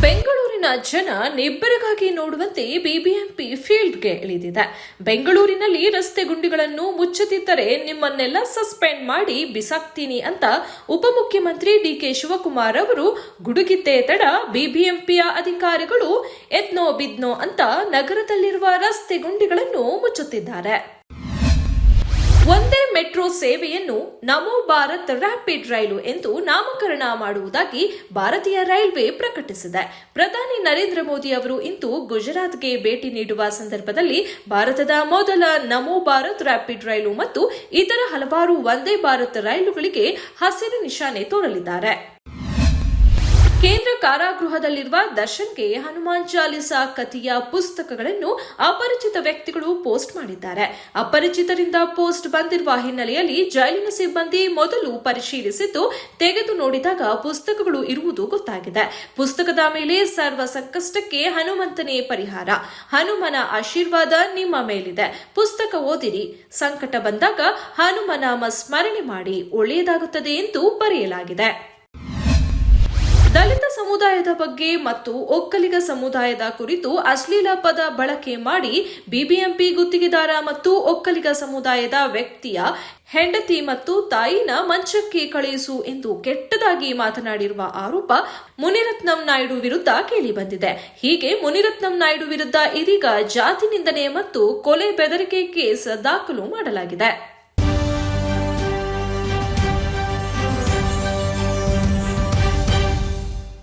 ಬೆಂಗಳೂರಿನ ಜನ ನಿಬ್ಬರಿಗಾಗಿ ನೋಡುವಂತೆ ಬಿಬಿಎಂಪಿ ಫೀಲ್ಡ್ಗೆ ಇಳಿದಿದೆ. ಬೆಂಗಳೂರಿನಲ್ಲಿ ರಸ್ತೆ ಗುಂಡಿಗಳನ್ನು ಮುಚ್ಚದಿದ್ದರೆ ನಿಮ್ಮನ್ನೆಲ್ಲ ಸಸ್ಪೆಂಡ್ ಮಾಡಿ ಬಿಸಾಕ್ತೀನಿ ಅಂತ ಉಪಮುಖ್ಯಮಂತ್ರಿ ಡಿಕೆ ಶಿವಕುಮಾರ್ ಅವರು ಗುಡುಗಿದ್ದೇ ತಡ ಬಿಬಿಎಂಪಿಯ ಅಧಿಕಾರಿಗಳು ಎದ್ನೋ ಬಿದ್ನೋ ಅಂತ ನಗರದಲ್ಲಿರುವ ರಸ್ತೆ ಗುಂಡಿಗಳನ್ನು ಮುಚ್ಚುತ್ತಿದ್ದಾರೆ. ಒಂದೇ ಮೆಟ್ರೋ ಸೇವೆಯನ್ನು ನಮೋ ಭಾರತ್ ರ್ಯಾಪಿಡ್ ರೈಲು ಎಂದು ನಾಮಕರಣ ಮಾಡುವುದಾಗಿ ಭಾರತೀಯ ರೈಲ್ವೆ ಪ್ರಕಟಿಸಿದೆ. ಪ್ರಧಾನಿ ನರೇಂದ್ರ ಮೋದಿ ಅವರು ಇಂದು ಗುಜರಾತ್ಗೆ ಭೇಟಿ ನೀಡುವ ಸಂದರ್ಭದಲ್ಲಿ ಭಾರತದ ಮೊದಲ ನಮೋ ಭಾರತ್ ರ್ಯಾಪಿಡ್ ರೈಲು ಮತ್ತು ಇತರ ಹಲವಾರು ವಂದೇ ಭಾರತ್ ರೈಲುಗಳಿಗೆ ಹಸಿರು ನಿಶಾನೆ ತೋರಲಿದ್ದಾರೆ. ಕೇಂದ್ರ ಕಾರಾಗೃಹದಲ್ಲಿರುವ ದರ್ಶನ್ಗೆ ಹನುಮಾನ್ ಚಾಲಿಸಾ ಕಥೆಯ ಪುಸ್ತಕಗಳನ್ನು ಅಪರಿಚಿತ ವ್ಯಕ್ತಿಗಳು ಪೋಸ್ಟ್ ಮಾಡಿದ್ದಾರೆ. ಅಪರಿಚಿತರಿಂದ ಪೋಸ್ಟ್ ಬಂದಿರುವ ಹಿನ್ನೆಲೆಯಲ್ಲಿ ಜೈಲಿನ ಸಿಬ್ಬಂದಿ ಮೊದಲು ಪರಿಶೀಲಿಸಿದ್ದು ತೆಗೆದು ನೋಡಿದಾಗ ಪುಸ್ತಕಗಳು ಇರುವುದು ಗೊತ್ತಾಗಿದೆ. ಪುಸ್ತಕದ ಮೇಲೆ ಸರ್ವ ಸಂಕಷ್ಟಕ್ಕೆ ಹನುಮಂತನೇ ಪರಿಹಾರ, ಹನುಮನ ಆಶೀರ್ವಾದ ನಿಮ್ಮ ಮೇಲಿದೆ, ಪುಸ್ತಕ ಓದಿರಿ, ಸಂಕಟ ಬಂದಾಗ ಹನುಮನಾಮ ಸ್ಮರಣೆ ಮಾಡಿ, ಒಳ್ಳೆಯದಾಗುತ್ತದೆ ಎಂದು ಬರೆಯಲಾಗಿದೆ. ದಲಿತ ಸಮುದಾಯದ ಬಗ್ಗೆ ಮತ್ತು ಒಕ್ಕಲಿಗ ಸಮುದಾಯದ ಕುರಿತು ಅಶ್ಲೀಲ ಪದ ಬಳಕೆ ಮಾಡಿ ಬಿಬಿಎಂಪಿ ಗುತ್ತಿಗೆದಾರ ಮತ್ತು ಒಕ್ಕಲಿಗ ಸಮುದಾಯದ ವ್ಯಕ್ತಿಯ ಹೆಂಡತಿ ಮತ್ತು ತಾಯಿನ ಮಂಚಕ್ಕೆ ಕಳುಹಿಸು ಎಂದು ಕೆಟ್ಟದಾಗಿ ಮಾತನಾಡಿರುವ ಆರೋಪ ಮುನಿರತ್ನಂ ನಾಯ್ಡು ವಿರುದ್ಧ ಕೇಳಿಬಂದಿದೆ. ಹೀಗೆ ಮುನಿರತ್ನಂ ನಾಯ್ಡು ವಿರುದ್ಧ ಇದೀಗ ಜಾತಿ ನಿಂದನೆ ಮತ್ತು ಕೊಲೆ ಬೆದರಿಕೆ ಕೇಸ್ ದಾಖಲು ಮಾಡಲಾಗಿದೆ.